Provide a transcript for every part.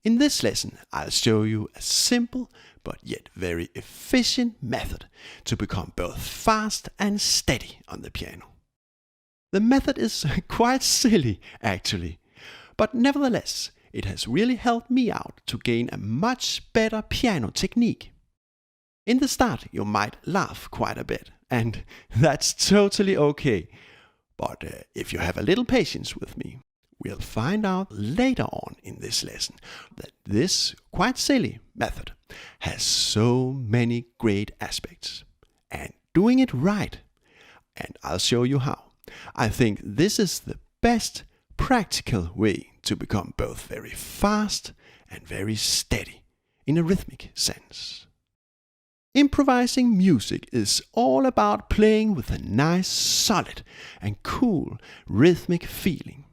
In this lesson, I'll show you a simple but yet very efficient method to become both fast and steady on the piano. The method is quite silly actually, but nevertheless, it has really helped me out to gain a much better piano technique. In the start, you might laugh quite a bit, and that's totally okay. But if you have a little patience with me, we'll find out later on in this lesson that this quite silly method has so many great aspects. And doing it right, and I'll show you how. I think this is the best practical way to become both very fast and very steady in a rhythmic sense. Improvising music is all about playing with a nice, solid and cool rhythmic feeling.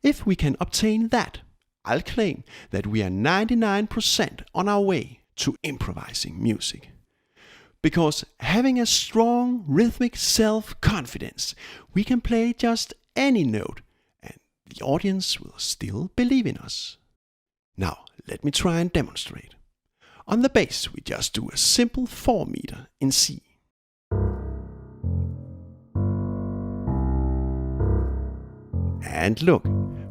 If we can obtain that, I'll claim that we are 99% on our way to improvising music. Because having a strong rhythmic self-confidence, we can play just any note and the audience will still believe in us. Now, let me try and demonstrate. On the bass, we just do a simple 4 meter in C. And look,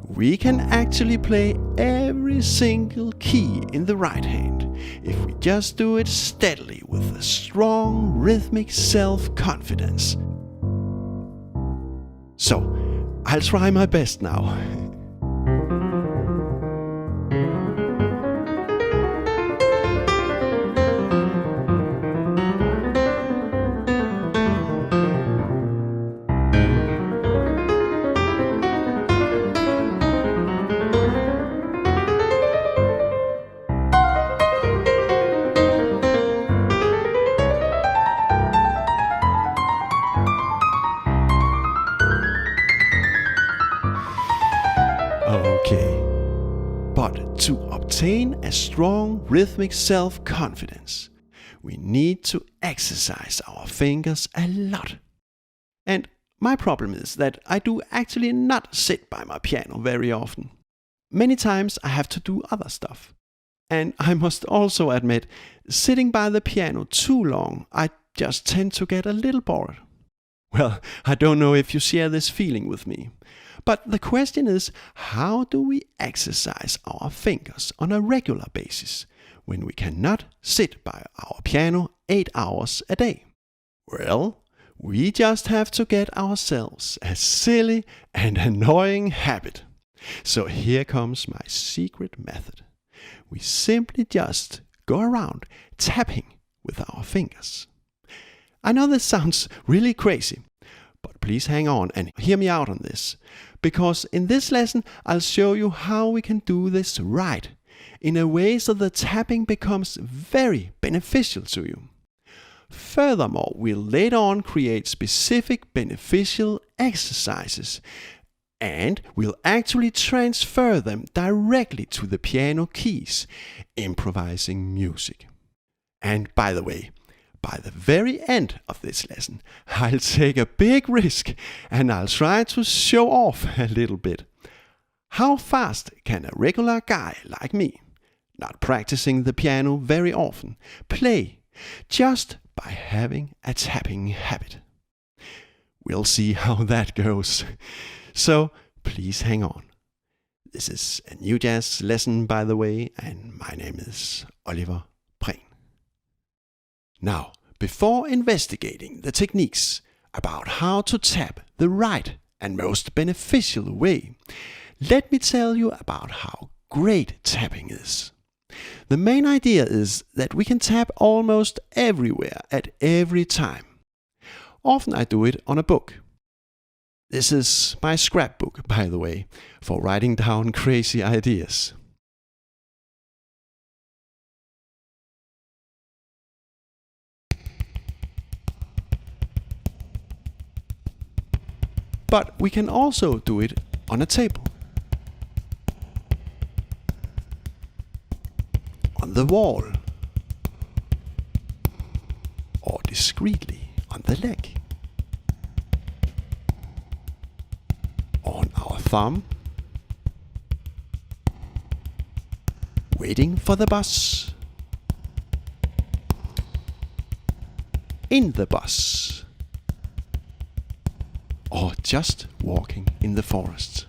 we can actually play every single key in the right hand if we just do it steadily with a strong rhythmic self-confidence. So, I'll try my best now. Okay, but to obtain a strong rhythmic self-confidence, we need to exercise our fingers a lot. And my problem is that I do actually not sit by my piano very often. Many times I have to do other stuff. And I must also admit, sitting by the piano too long, I just tend to get a little bored. Well, I don't know if you share this feeling with me. But the question is, how do we exercise our fingers on a regular basis when we cannot sit by our piano 8 hours a day? Well, we just have to get ourselves a silly and annoying habit. So here comes my secret method. We simply just go around tapping with our fingers. I know this sounds really crazy, but please hang on and hear me out on this, because in this lesson I'll show you how we can do this right, in a way so the tapping becomes very beneficial to you. Furthermore, we'll later on create specific beneficial exercises, and we'll actually transfer them directly to the piano keys, improvising music. And by the way, by the very end of this lesson, I'll take a big risk and I'll try to show off a little bit. How fast can a regular guy like me, not practicing the piano very often, play just by having a tapping habit? We'll see how that goes. So please hang on. This is a new jazz lesson, by the way, and my name is Oliver. Now, before investigating the techniques about how to tap the right and most beneficial way, let me tell you about how great tapping is. The main idea is that we can tap almost everywhere at every time. Often I do it on a book. This is my scrapbook, by the way, for writing down crazy ideas. But we can also do it on a table, on the wall, or discreetly on the leg, on our thumb, waiting for the bus, in the bus, or just walking in the forest.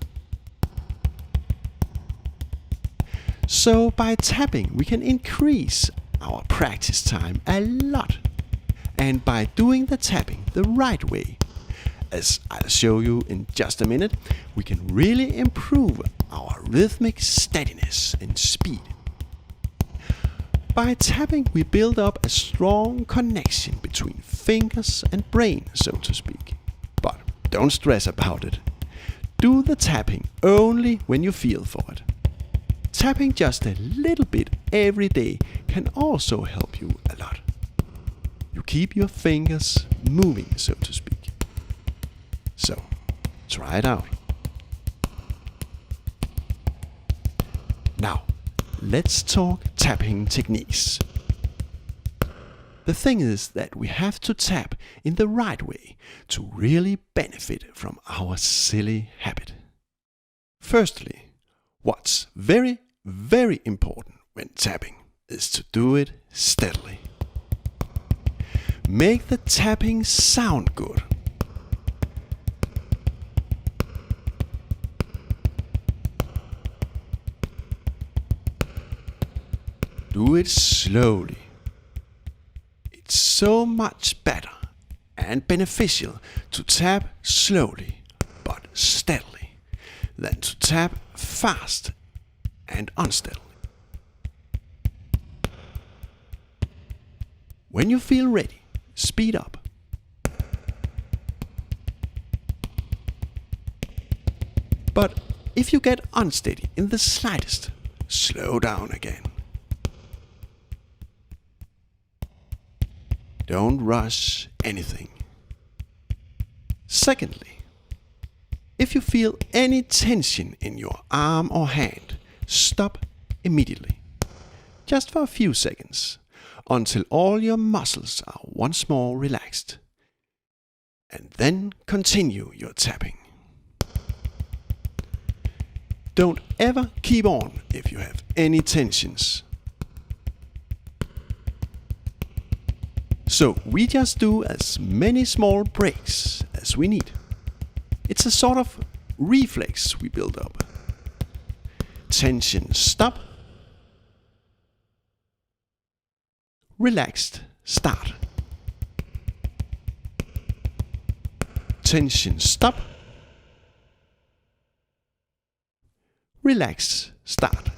So by tapping we can increase our practice time a lot. And by doing the tapping the right way, as I'll show you in just a minute, we can really improve our rhythmic steadiness and speed. By tapping we build up a strong connection between fingers and brain, so to speak. But don't stress about it. Do the tapping only when you feel for it. Tapping just a little bit every day can also help you a lot. You keep your fingers moving, so to speak. So, try it out. Now, let's talk tapping techniques. The thing is that we have to tap in the right way to really benefit from our silly habit. Firstly, what's very, very important when tapping is to do it steadily. Make the tapping sound good. Do it slowly. It's so much better and beneficial to tap slowly but steadily than to tap fast and unsteadily. When you feel ready, speed up. But if you get unsteady in the slightest, slow down again. Don't rush anything. Secondly, if you feel any tension in your arm or hand, stop immediately. Just for a few seconds, until all your muscles are once more relaxed. And then continue your tapping. Don't ever keep on if you have any tensions. So we just do as many small breaks as we need. It's a sort of reflex we build up. Tension, stop. Relaxed, start. Tension, stop. Relax, start.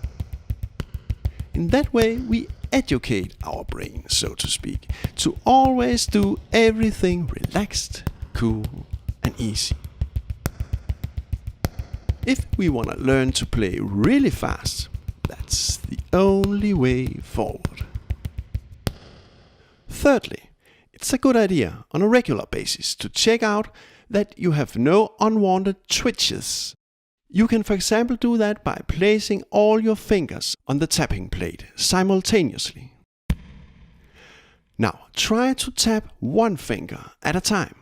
In that way we educate our brain, so to speak, to always do everything relaxed, cool and easy. If we want to learn to play really fast, that's the only way forward. Thirdly, it's a good idea on a regular basis to check out that you have no unwanted twitches. You can, for example, do that by placing all your fingers on the tapping plate simultaneously. Now, try to tap one finger at a time.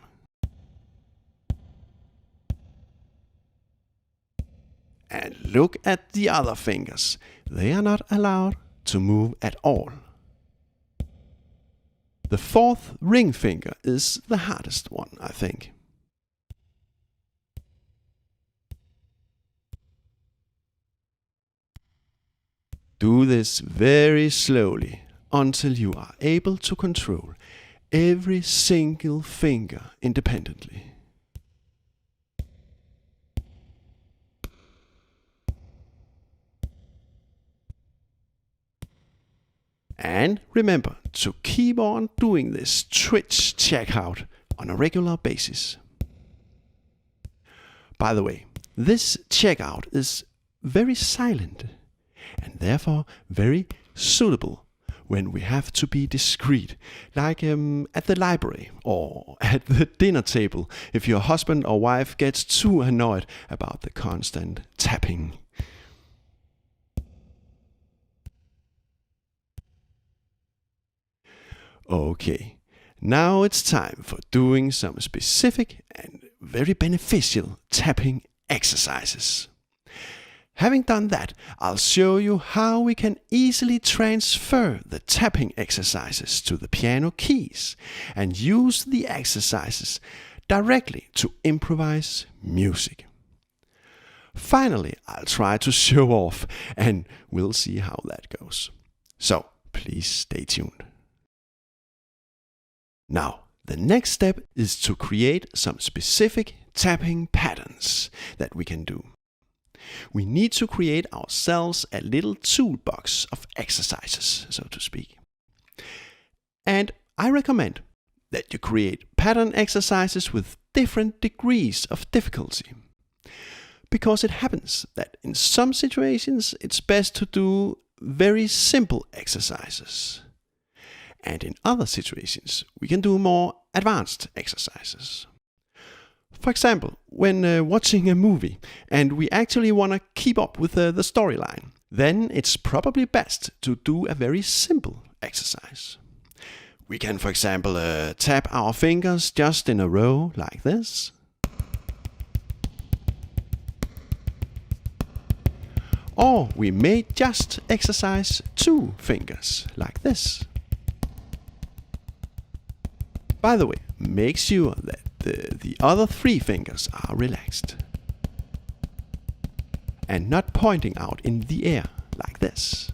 And look at the other fingers. They are not allowed to move at all. The fourth ring finger is the hardest one, I think. Do this very slowly until you are able to control every single finger independently. And remember to keep on doing this twitch checkout on a regular basis. By the way, this checkout is very silent and therefore very suitable when we have to be discreet, like at the library or at the dinner table if your husband or wife gets too annoyed about the constant tapping. Okay, now it's time for doing some specific and very beneficial tapping exercises. Having done that, I'll show you how we can easily transfer the tapping exercises to the piano keys and use the exercises directly to improvise music. Finally, I'll try to show off and we'll see how that goes. So, please stay tuned. Now, the next step is to create some specific tapping patterns that we can do. We need to create ourselves a little toolbox of exercises, so to speak. And I recommend that you create pattern exercises with different degrees of difficulty. Because it happens that in some situations it's best to do very simple exercises. And in other situations we can do more advanced exercises. For example, when watching a movie and we actually want to keep up with the storyline, then it's probably best to do a very simple exercise. We can, for example, tap our fingers just in a row like this. Or we may just exercise 2 fingers like this. By the way, make sure that the other 3 fingers are relaxed and not pointing out in the air like this.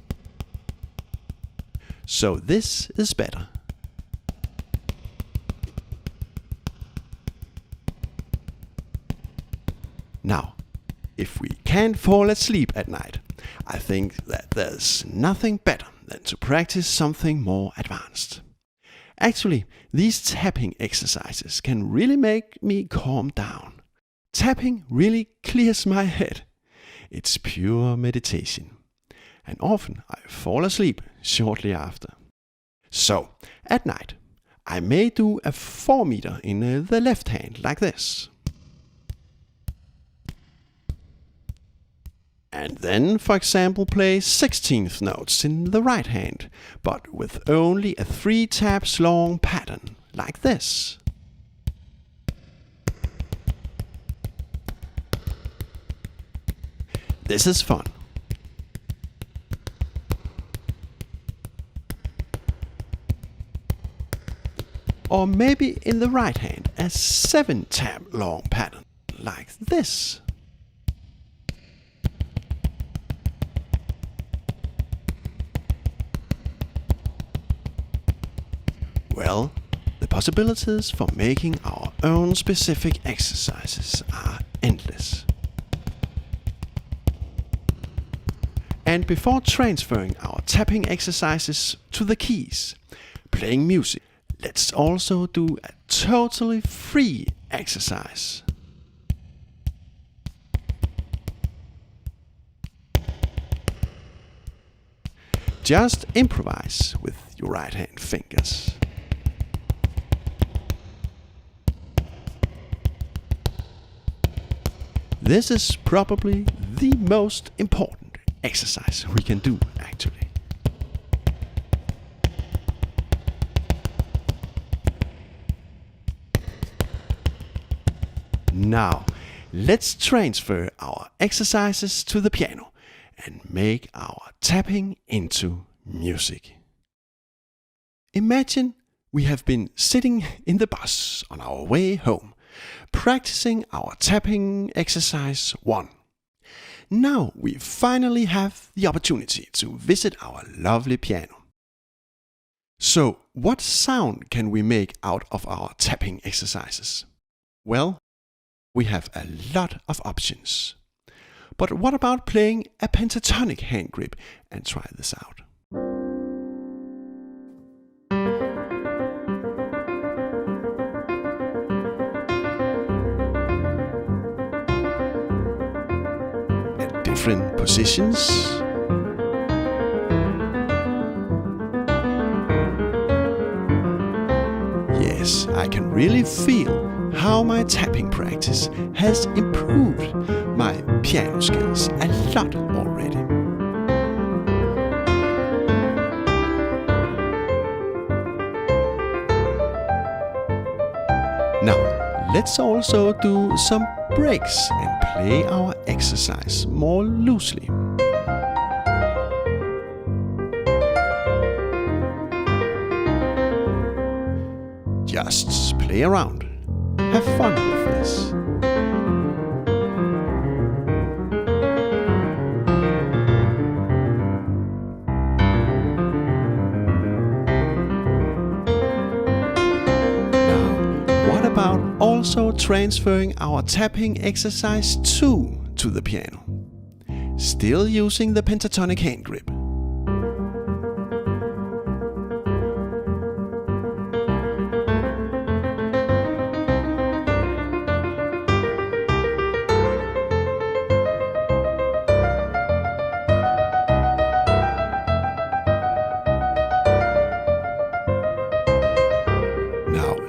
So this is better. Now, if we can't fall asleep at night, I think that there's nothing better than to practice something more advanced. Actually, these tapping exercises can really make me calm down. Tapping really clears my head. It's pure meditation. And often I fall asleep shortly after. So, at night, I may do a 4 meter in the left hand like this. And then, for example, play 16th notes in the right hand, but with only a 3 taps long pattern, like this. This is fun. Or maybe in the right hand, a 7 tap long pattern, like this. Well, the possibilities for making our own specific exercises are endless. And before transferring our tapping exercises to the keys, playing music, let's also do a totally free exercise. Just improvise with your right hand fingers. This is probably the most important exercise we can do, actually. Now, let's transfer our exercises to the piano and make our tapping into music. Imagine we have been sitting in the bus on our way home, practicing our tapping exercise 1. Now we finally have the opportunity to visit our lovely piano. So, what sound can we make out of our tapping exercises? Well, we have a lot of options. But what about playing a pentatonic hand grip and try this out? At different positions. Yes, I can really feel how my tapping practice has improved my piano skills a lot already. Now, let's also do some breaks and play our exercise more loosely. Just play around. Have fun with this. Now, what about also transferring our tapping exercise 2 to the piano? Still using the pentatonic hand grip.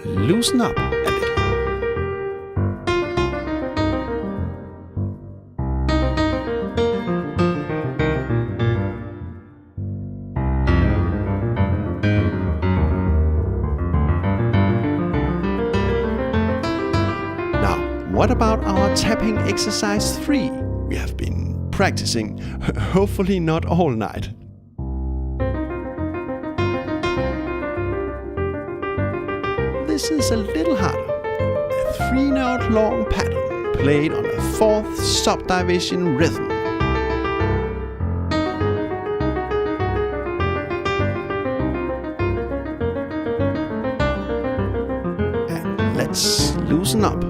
Loosen up a little. Now, what about our tapping exercise 3? We have been practicing, hopefully not all night. This is a little harder. A 3-note long pattern played on a 4th subdivision rhythm. And let's loosen up.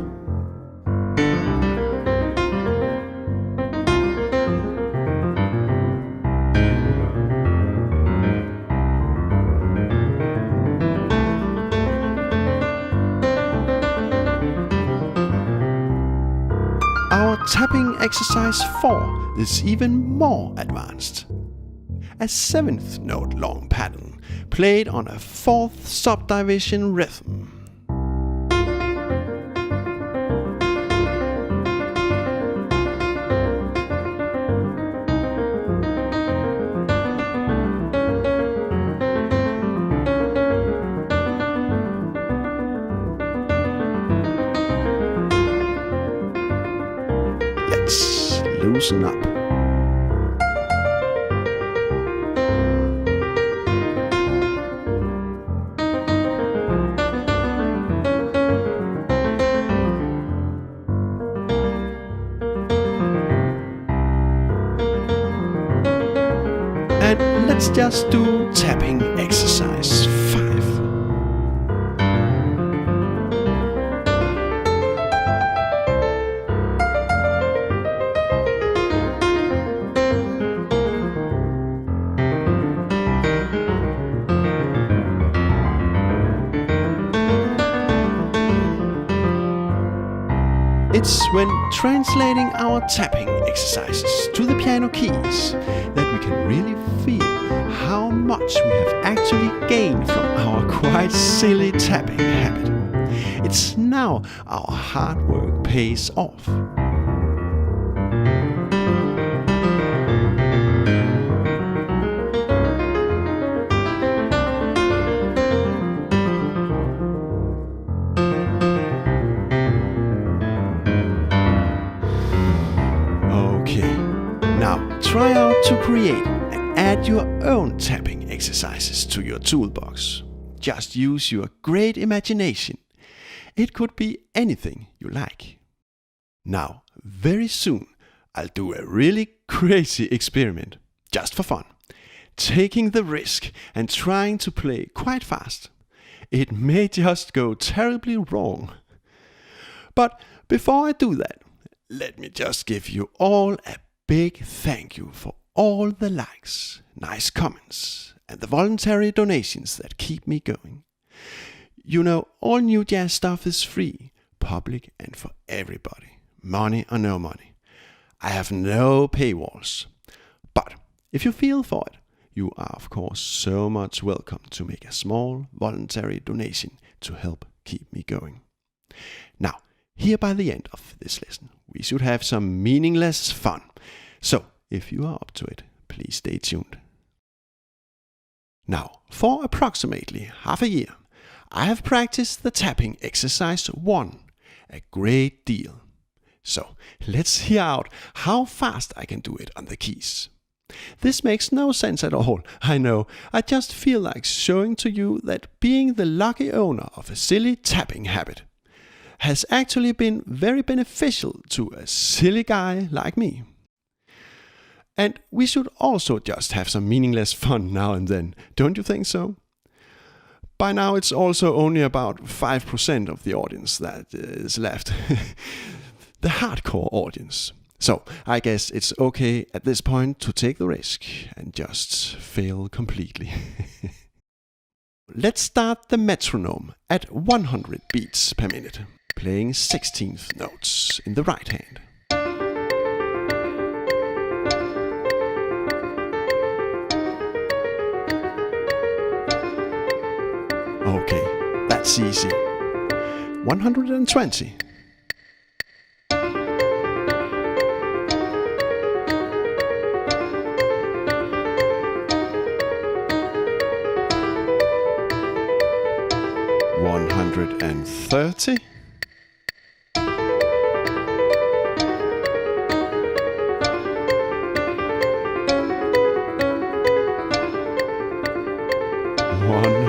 Our tapping exercise 4 is even more advanced. A 7th note long pattern played on a 4th subdivision rhythm. Let's loosen up. And let's just do tapping exercise 5. It's when translating our tapping exercises to the piano keys that we can really feel how much we have actually gained from our quite silly tapping habit. It's now our hard work pays off. Now try out to create and add your own tapping exercises to your toolbox. Just use your great imagination. It could be anything you like. Now, very soon, I'll do a really crazy experiment, just for fun. Taking the risk and trying to play quite fast. It may just go terribly wrong. But before I do that, let me just give you all a big thank you for all the likes, nice comments, and the voluntary donations that keep me going. You know, all New Jazz stuff is free, public, and for everybody, money or no money. I have no paywalls. But if you feel for it, you are of course so much welcome to make a small voluntary donation to help keep me going. Now, here by the end of this lesson, we should have some meaningless fun. So, if you are up to it, please stay tuned. Now, for approximately half a year, I have practiced the tapping exercise 1 a great deal. So let's hear out how fast I can do it on the keys. This makes no sense at all, I know. I just feel like showing to you that being the lucky owner of a silly tapping habit has actually been very beneficial to a silly guy like me. And we should also just have some meaningless fun now and then, don't you think so? By now it's also only about 5% of the audience that is left. The hardcore audience. So I guess it's okay at this point to take the risk and just fail completely. Let's start the metronome at 100 beats per minute, playing 16th notes in the right hand. Okay, that's easy. 120. 130.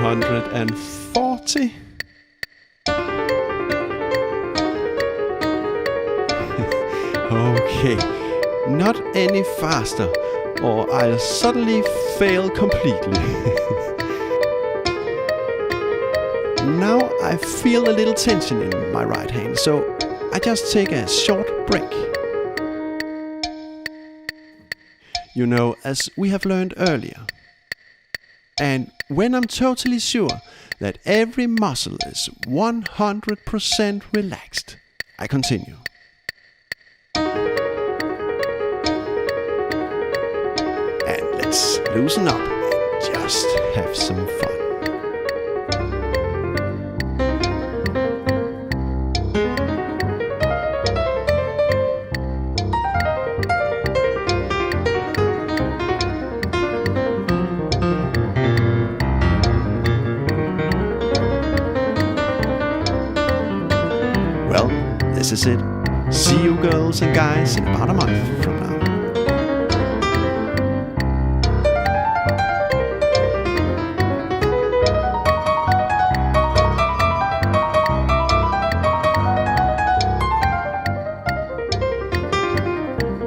140. Okay, not any faster, or I'll suddenly fail completely. Now I feel a little tension in my right hand, so I just take a short break. You know, as we have learned earlier. And when I'm totally sure that every muscle is 100% relaxed, I continue. And let's loosen up and just have some fun. Well, this is it. See you girls and guys in about a month from now.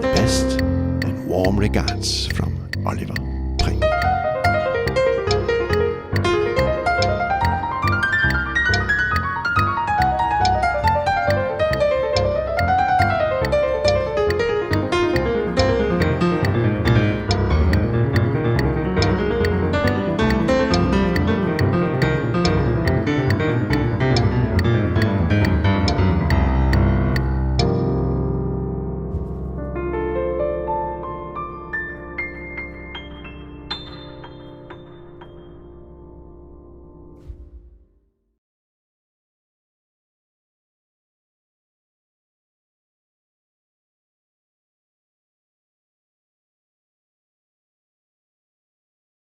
The best and warm regards from Oliver.